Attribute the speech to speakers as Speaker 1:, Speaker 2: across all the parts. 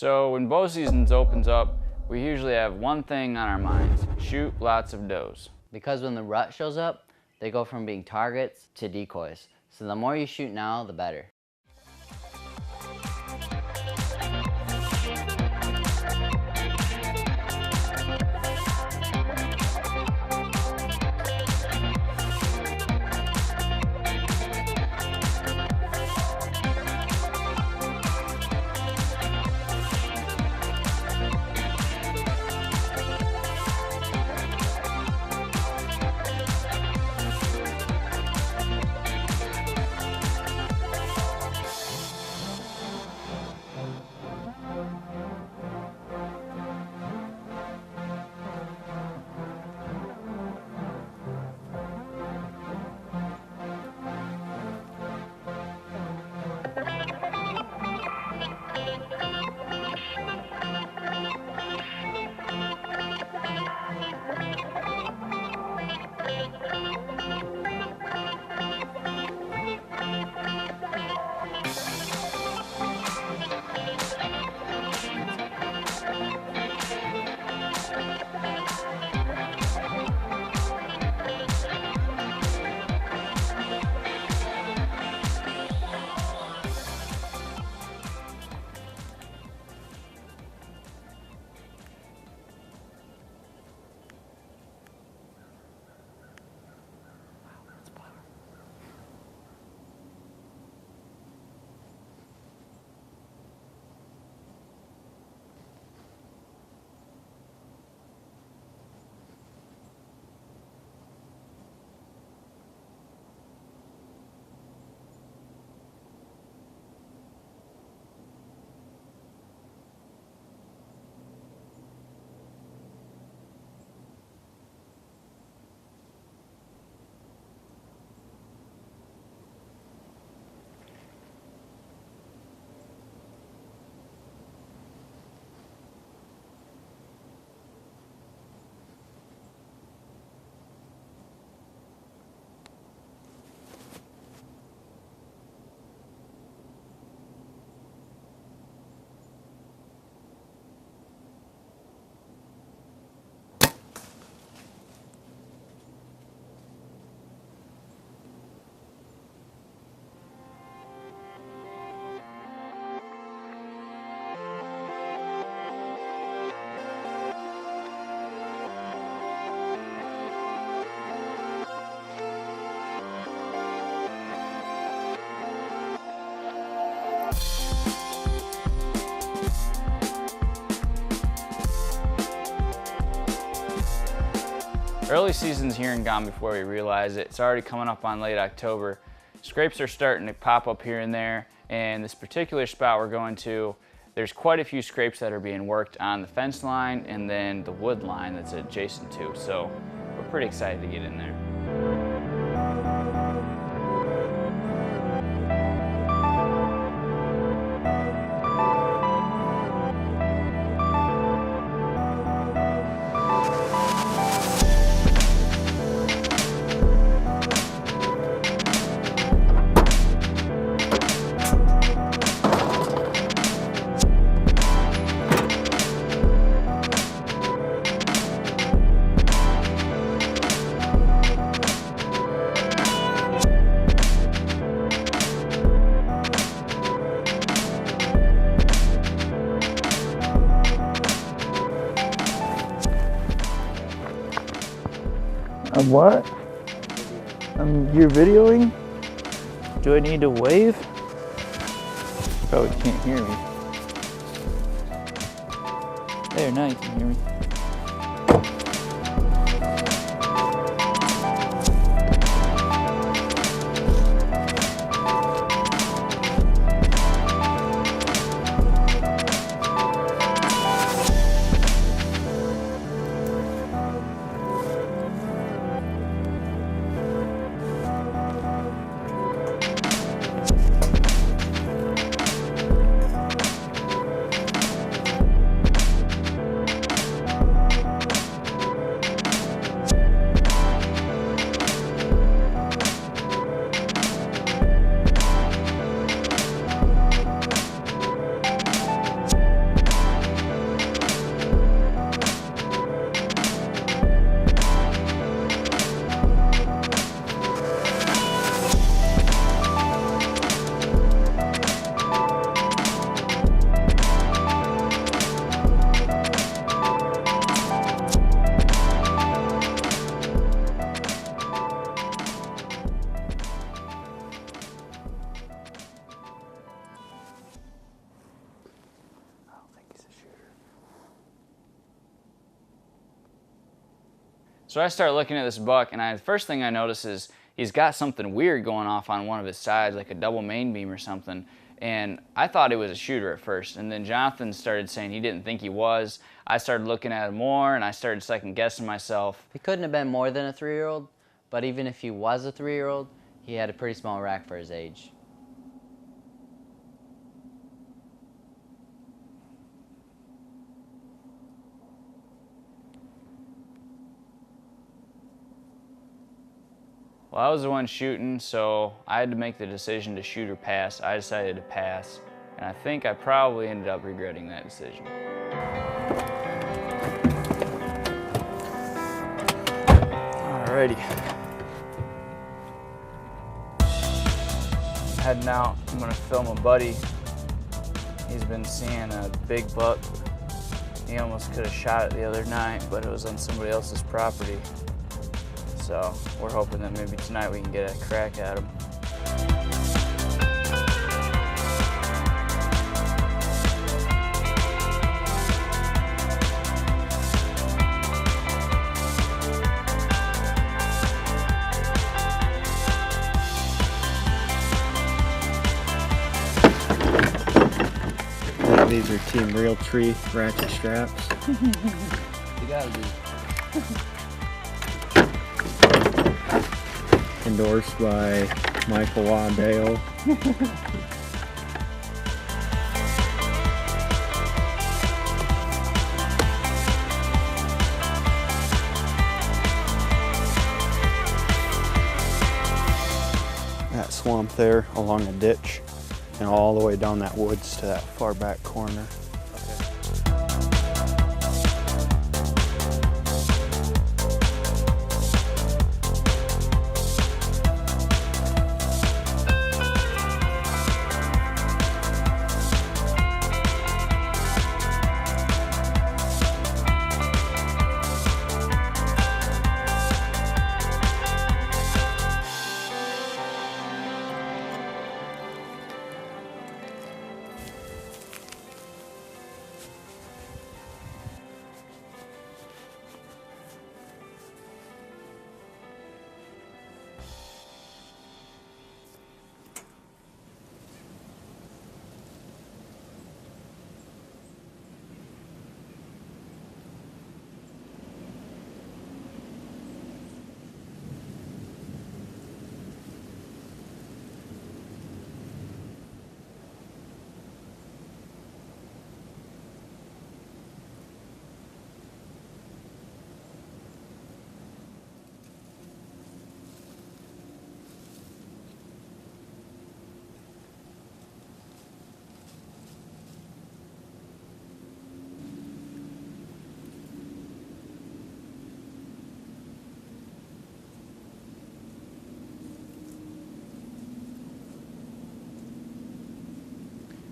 Speaker 1: So when bow season opens up, we usually have one thing on our minds: shoot lots of does.
Speaker 2: Because when the rut shows up, they go from being targets to decoys. So the more you shoot now, the better.
Speaker 1: Early season's here and gone before we realize it. It's already coming up on late October. Scrapes are starting to pop up here and there, and this particular spot we're going to, there's quite a few scrapes that are being worked on the fence line and then the wood line that's adjacent to. So we're pretty excited to get in there.
Speaker 3: What? You're videoing? Do I need to wave? You probably can't hear me. There, now you can hear me.
Speaker 1: So I start looking at this buck, and the first thing I notice is he's got something weird going off on one of his sides, like a double main beam or something. And I thought it was a shooter at first, and then Jonathan started saying he didn't think he was. I started looking at him more, and I started second guessing myself.
Speaker 2: He couldn't have been more than a 3-year-old, but even if he was a 3-year-old, he had a pretty small rack for his age.
Speaker 1: Well, I was the one shooting, so I had to make the decision to shoot or pass. I decided to pass, and I think I probably ended up regretting that decision. Alrighty. Heading out, I'm gonna film a buddy. He's been seeing a big buck. He almost could have shot it the other night, but it was on somebody else's property. So we're hoping that maybe tonight we can get a crack at him.
Speaker 4: These are Team Realtree ratchet straps.
Speaker 2: You gotta be.
Speaker 4: Endorsed by Michael Waddale. That swamp there along a ditch and all the way down that woods to that far back corner.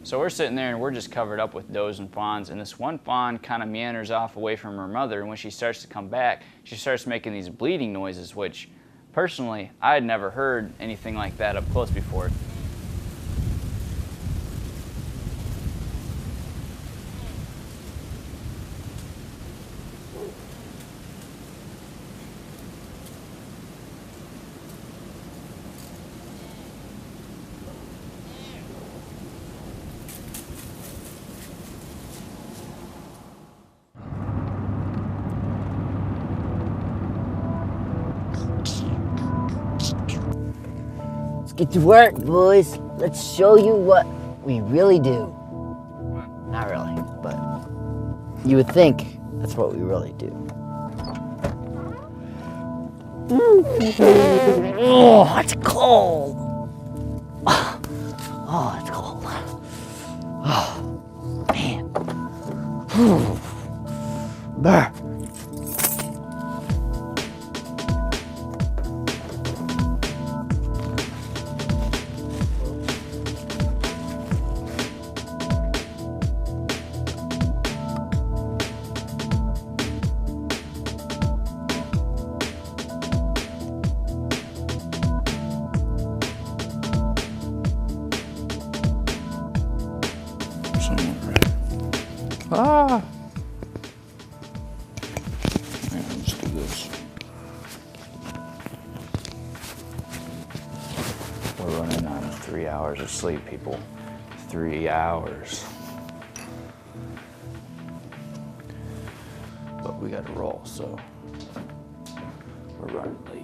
Speaker 1: So we're sitting there and we're just covered up with does and fawns, and this one fawn kind of meanders off away from her mother, and when she starts to come back, she starts making these bleeding noises, which personally, I had never heard anything like that up close before.
Speaker 2: Get to work, boys. Let's show you what we really do. Not really, but you would think that's what we really do. Oh, it's cold. Oh, it's cold. Oh, man. Brr.
Speaker 3: Ah! Yeah, let's do this.
Speaker 1: hours of sleep, people. 3 hours. But we gotta roll, so we're running late.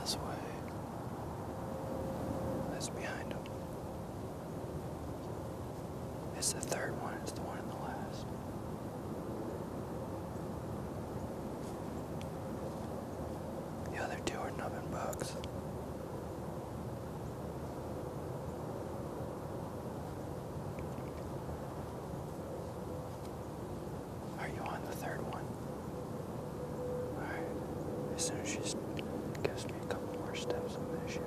Speaker 1: This way. That's behind him. It's the third one. It's the one in the last. The other two are nubbin bugs. Are you on the third one? Alright. As soon as she's gives me a couple more steps, I'm gonna shoot her.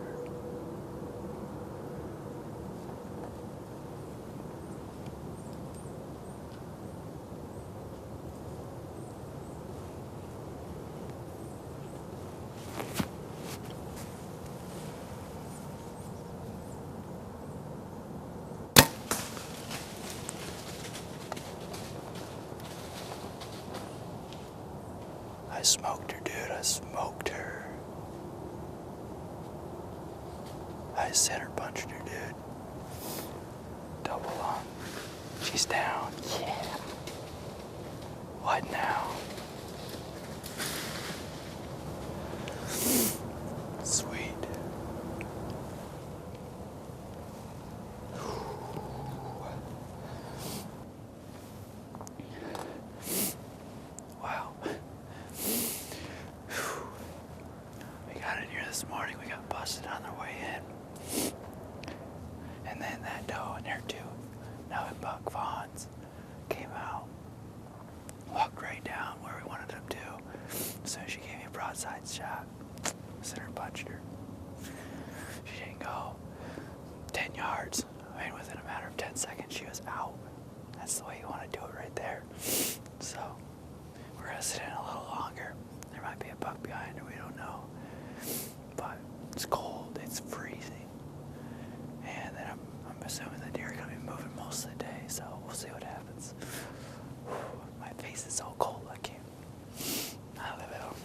Speaker 1: I smoked her, dude. I smoked her. I center punched her, dude. Double on. She's down. Yeah. What now? Sweet. Wow. We got in here this morning. We got busted on their way in. And then that doe and their two nubbin buck fawns came out, walked right down where we wanted them to. So she gave me a broadside shot. Center punched her. She didn't go 10 yards. I mean, within a matter of 10 seconds, she was out. That's the way you want to do it right there. So we're gonna sit in a little longer. There might be a buck behind her, we don't know. But it's cold, it's freezing. And then I'm assuming the deer are gonna be moving most of the day, so we'll see what happens. My face is so cold, I can't. I live it up.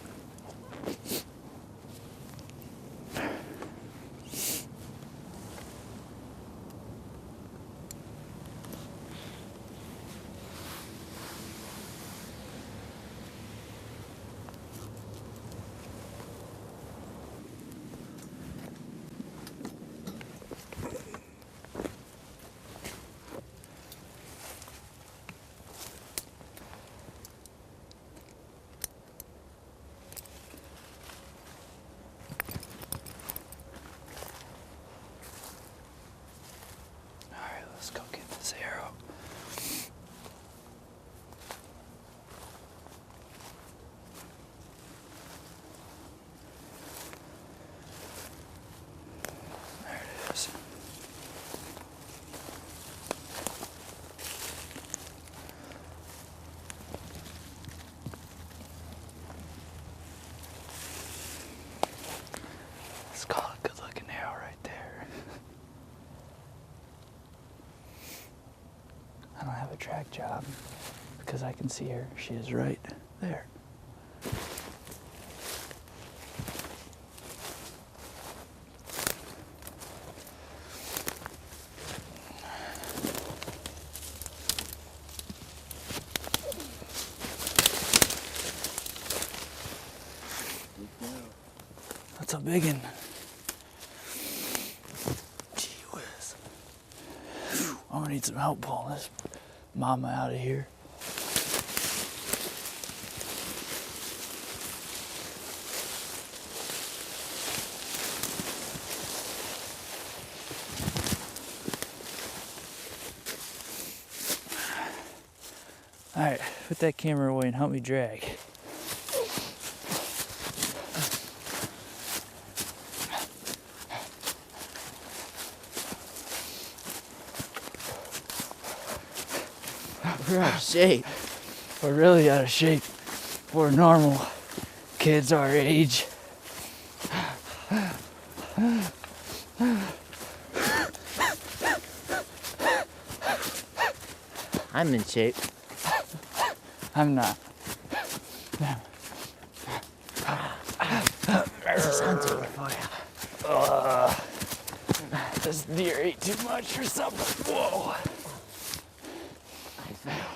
Speaker 1: Let's go get this arrow. There it is. Let's call it a good looking arrow right there. I don't have a track job because I can see her. She is right there. That's a big one. Gee whiz. I'm gonna need some help pulling this mama out of here.
Speaker 3: All right, put that camera away and help me drag.
Speaker 2: We're out of shape.
Speaker 3: We're really out of shape for normal kids our age.
Speaker 2: I'm in shape.
Speaker 3: I'm not.
Speaker 2: This hunting for you.
Speaker 3: This deer ate too much or something. Whoa.
Speaker 2: I fell.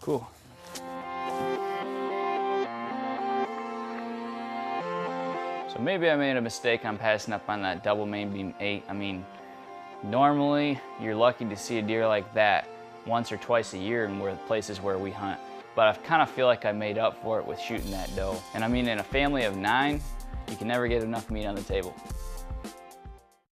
Speaker 3: Cool.
Speaker 1: So maybe I made a mistake on passing up on that double main beam 8. I mean, normally you're lucky to see a deer like that once or twice a year in places where we hunt. But I kind of feel like I made up for it with shooting that doe. And I mean, in a family of 9, you can never get enough meat on the table.